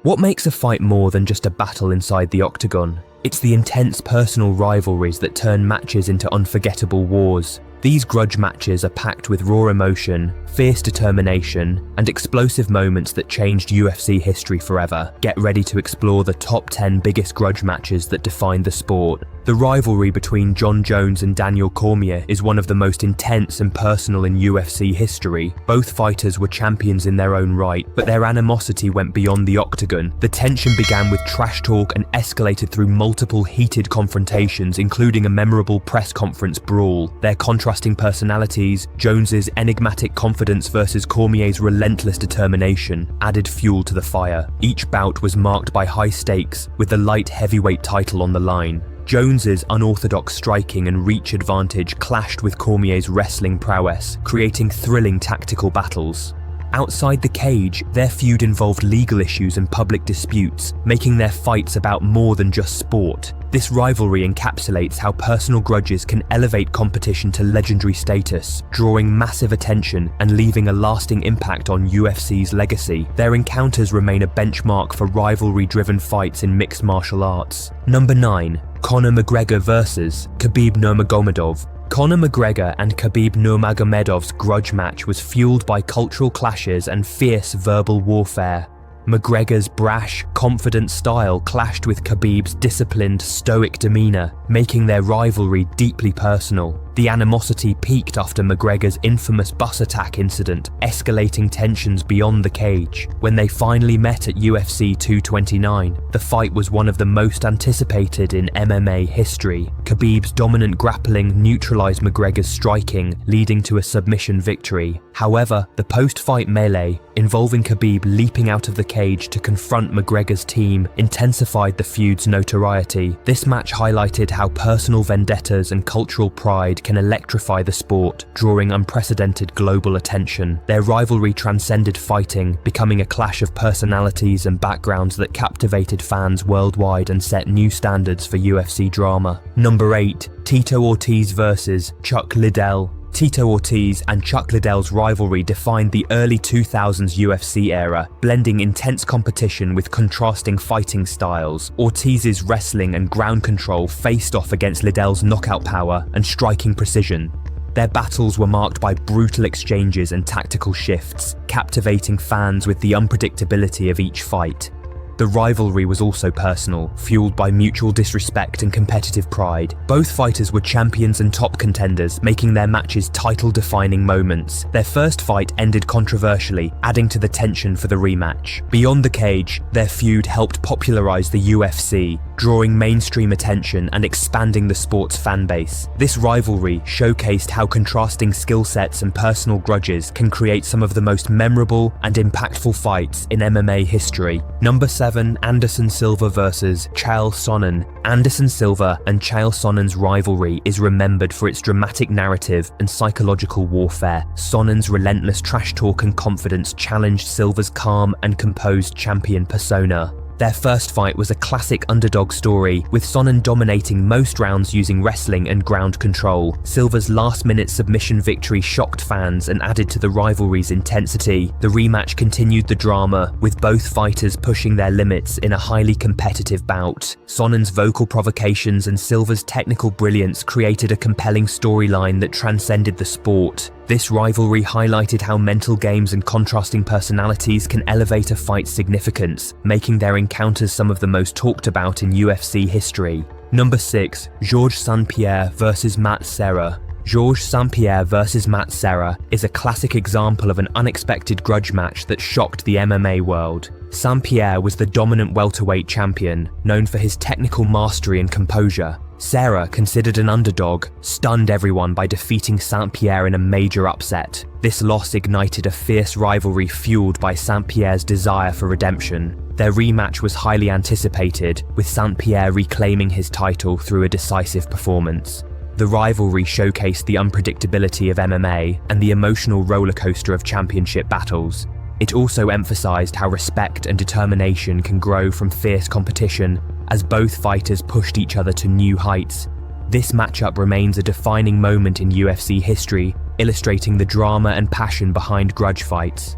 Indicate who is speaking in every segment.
Speaker 1: What makes a fight more than just a battle inside the octagon? It's the intense personal rivalries that turn matches into unforgettable wars. These grudge matches are packed with raw emotion, fierce determination, and explosive moments that changed UFC history forever. Get ready to explore the top 10 biggest grudge matches that defined the sport. The rivalry between Jon Jones and Daniel Cormier is one of the most intense and personal in UFC history. Both fighters were champions in their own right, but their animosity went beyond the octagon. The tension began with trash talk and escalated through multiple heated confrontations, including a memorable press conference brawl. Their contrasting personalities, Jones's enigmatic confidence versus Cormier's relentless determination, added fuel to the fire. Each bout was marked by high stakes, with the light heavyweight title on the line. Jones's unorthodox striking and reach advantage clashed with Cormier's wrestling prowess, creating thrilling tactical battles. Outside the cage, their feud involved legal issues and public disputes, making their fights about more than just sport. This rivalry encapsulates how personal grudges can elevate competition to legendary status, drawing massive attention and leaving a lasting impact on UFC's legacy. Their encounters remain a benchmark for rivalry-driven fights in mixed martial arts. Number 9. Conor McGregor vs. Khabib Nurmagomedov. Conor McGregor and Khabib Nurmagomedov's grudge match was fueled by cultural clashes and fierce verbal warfare. McGregor's brash, confident style clashed with Khabib's disciplined, stoic demeanor, making their rivalry deeply personal. The animosity peaked after McGregor's infamous bus attack incident, escalating tensions beyond the cage. When they finally met at UFC 229, the fight was one of the most anticipated in MMA history. Khabib's dominant grappling neutralized McGregor's striking, leading to a submission victory. However, the post-fight melee, involving Khabib leaping out of the cage to confront McGregor's team, intensified the feud's notoriety. This match highlighted how personal vendettas and cultural pride can electrify the sport, drawing unprecedented global attention. Their rivalry transcended fighting, becoming a clash of personalities and backgrounds that captivated fans worldwide and set new standards for UFC drama. Number 8. Tito Ortiz vs. Chuck Liddell. Tito Ortiz and Chuck Liddell's rivalry defined the early 2000s UFC era, blending intense competition with contrasting fighting styles. Ortiz's wrestling and ground control faced off against Liddell's knockout power and striking precision. Their battles were marked by brutal exchanges and tactical shifts, captivating fans with the unpredictability of each fight. The rivalry was also personal, fueled by mutual disrespect and competitive pride. Both fighters were champions and top contenders, making their matches title-defining moments. Their first fight ended controversially, adding to the tension for the rematch. Beyond the cage, their feud helped popularize the UFC, drawing mainstream attention and expanding the sport's fanbase. This rivalry showcased how contrasting skill sets and personal grudges can create some of the most memorable and impactful fights in MMA history. Number 7. Anderson Silva vs. Chael Sonnen. Anderson Silva and Chael Sonnen's rivalry is remembered for its dramatic narrative and psychological warfare. Sonnen's relentless trash talk and confidence challenged Silva's calm and composed champion persona. Their first fight was a classic underdog story, with Sonnen dominating most rounds using wrestling and ground control. Silva's last-minute submission victory shocked fans and added to the rivalry's intensity. The rematch continued the drama, with both fighters pushing their limits in a highly competitive bout. Sonnen's vocal provocations and Silva's technical brilliance created a compelling storyline that transcended the sport. This rivalry highlighted how mental games and contrasting personalities can elevate a fight's significance, making their encounters some of the most talked about in UFC history. Number 6. Georges St-Pierre vs. Matt Serra. Georges St-Pierre vs. Matt Serra is a classic example of an unexpected grudge match that shocked the MMA world. St-Pierre was the dominant welterweight champion, known for his technical mastery and composure. Serra, considered an underdog, stunned everyone by defeating St-Pierre in a major upset. This loss ignited a fierce rivalry fueled by St-Pierre's desire for redemption. Their rematch was highly anticipated, with St-Pierre reclaiming his title through a decisive performance. The rivalry showcased the unpredictability of MMA and the emotional rollercoaster of championship battles. It also emphasized how respect and determination can grow from fierce competition, as both fighters pushed each other to new heights. This matchup remains a defining moment in UFC history, illustrating the drama and passion behind grudge fights.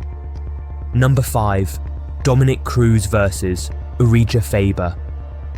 Speaker 1: Number 5. Dominic Cruz versus Uriah Faber.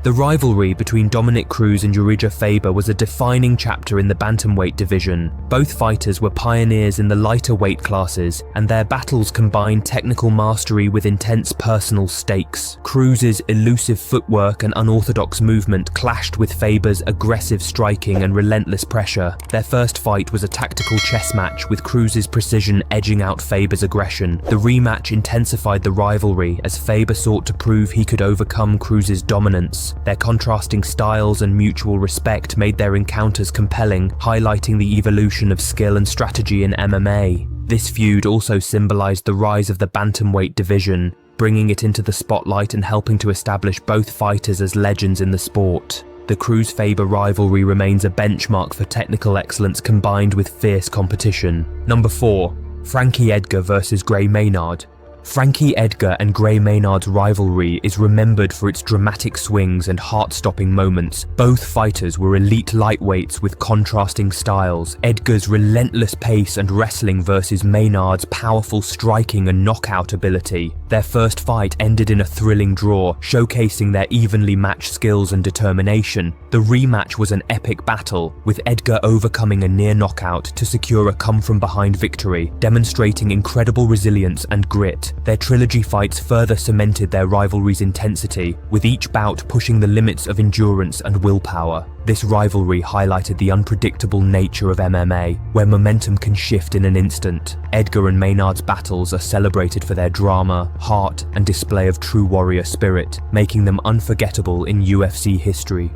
Speaker 1: The rivalry between Dominic Cruz and Uriah Faber was a defining chapter in the bantamweight division. Both fighters were pioneers in the lighter weight classes, and their battles combined technical mastery with intense personal stakes. Cruz's elusive footwork and unorthodox movement clashed with Faber's aggressive striking and relentless pressure. Their first fight was a tactical chess match, with Cruz's precision edging out Faber's aggression. The rematch intensified the rivalry as Faber sought to prove he could overcome Cruz's dominance. Their contrasting styles and mutual respect made their encounters compelling, highlighting the evolution of skill and strategy in MMA. This feud also symbolized the rise of the bantamweight division, bringing it into the spotlight and helping to establish both fighters as legends in the sport. The Cruz-Faber rivalry remains a benchmark for technical excellence combined with fierce competition. Number 4. Frankie Edgar versus Maynard. Frankie Edgar and Maynard's rivalry is remembered for its dramatic swings and heart-stopping moments. Both fighters were elite lightweights with contrasting styles. Edgar's relentless pace and wrestling versus Maynard's powerful striking and knockout ability. Their first fight ended in a thrilling draw, showcasing their evenly matched skills and determination. The rematch was an epic battle, with Edgar overcoming a near knockout to secure a come-from-behind victory, demonstrating incredible resilience and grit. Their trilogy fights further cemented their rivalry's intensity, with each bout pushing the limits of endurance and willpower. This rivalry highlighted the unpredictable nature of MMA, where momentum can shift in an instant. Edgar and Maynard's battles are celebrated for their drama, heart, and display of true warrior spirit, making them unforgettable in UFC history.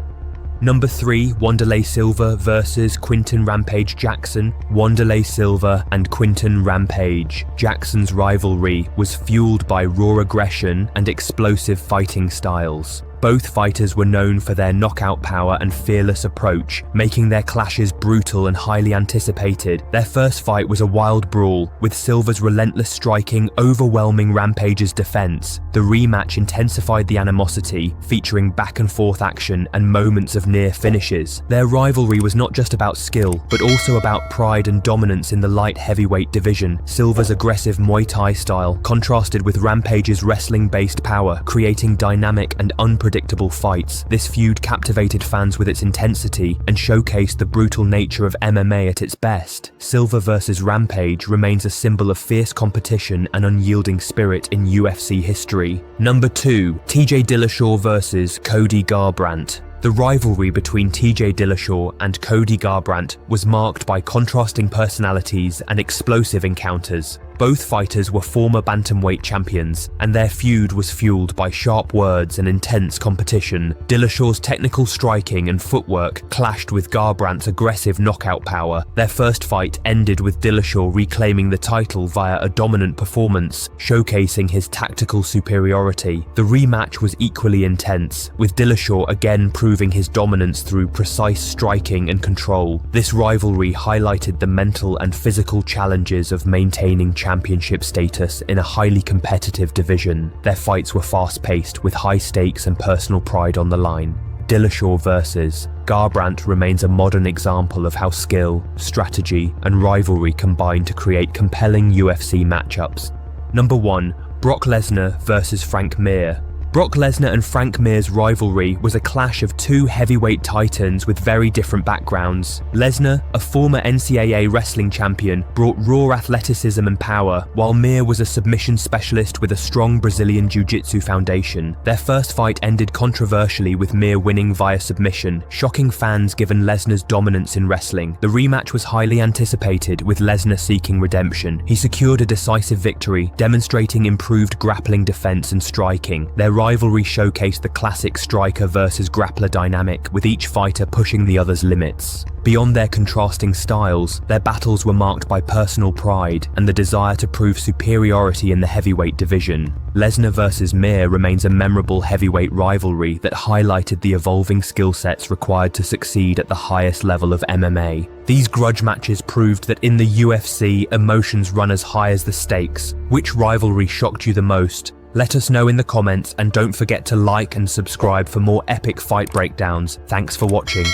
Speaker 1: Number 3, Wanderlei Silva versus Quinton Rampage Jackson. Wanderlei Silva and Quinton Rampage Jackson's rivalry was fueled by raw aggression and explosive fighting styles. Both fighters were known for their knockout power and fearless approach, making their clashes brutal and highly anticipated. Their first fight was a wild brawl, with Silva's relentless striking overwhelming Rampage's defense. The rematch intensified the animosity, featuring back-and-forth action and moments of near finishes. Their rivalry was not just about skill, but also about pride and dominance in the light heavyweight division. Silva's aggressive Muay Thai style contrasted with Rampage's wrestling-based power, creating dynamic and unpredictable fights. This feud captivated fans with its intensity and showcased the brutal nature of MMA at its best. Silva versus Rampage remains a symbol of fierce competition and unyielding spirit in UFC history. Number 2, TJ Dillashaw versus Cody Garbrandt. The rivalry between TJ Dillashaw and Cody Garbrandt was marked by contrasting personalities and explosive encounters. Both fighters were former bantamweight champions, and their feud was fueled by sharp words and intense competition. Dillashaw's technical striking and footwork clashed with Garbrandt's aggressive knockout power. Their first fight ended with Dillashaw reclaiming the title via a dominant performance, showcasing his tactical superiority. The rematch was equally intense, with Dillashaw again proving his dominance through precise striking and control. This rivalry highlighted the mental and physical challenges of maintaining championship status in a highly competitive division. Their fights were fast-paced, with high stakes and personal pride on the line. Dillashaw versus Garbrandt remains a modern example of how skill, strategy, and rivalry combine to create compelling UFC matchups. Number 1, Brock Lesnar versus Frank Mir. Brock Lesnar and Frank Mir's rivalry was a clash of two heavyweight titans with very different backgrounds. Lesnar, a former NCAA wrestling champion, brought raw athleticism and power, while Mir was a submission specialist with a strong Brazilian jiu-jitsu foundation. Their first fight ended controversially, with Mir winning via submission, shocking fans given Lesnar's dominance in wrestling. The rematch was highly anticipated, with Lesnar seeking redemption. He secured a decisive victory, demonstrating improved grappling defense and striking. Their rivalry showcased the classic striker versus grappler dynamic, with each fighter pushing the other's limits. Beyond their contrasting styles, their battles were marked by personal pride and the desire to prove superiority in the heavyweight division. Lesnar versus Mir remains a memorable heavyweight rivalry that highlighted the evolving skill sets required to succeed at the highest level of MMA. These grudge matches proved that in the UFC, emotions run as high as the stakes. Which rivalry shocked you the most? Let us know in the comments, and don't forget to like and subscribe for more epic fight breakdowns. Thanks for watching.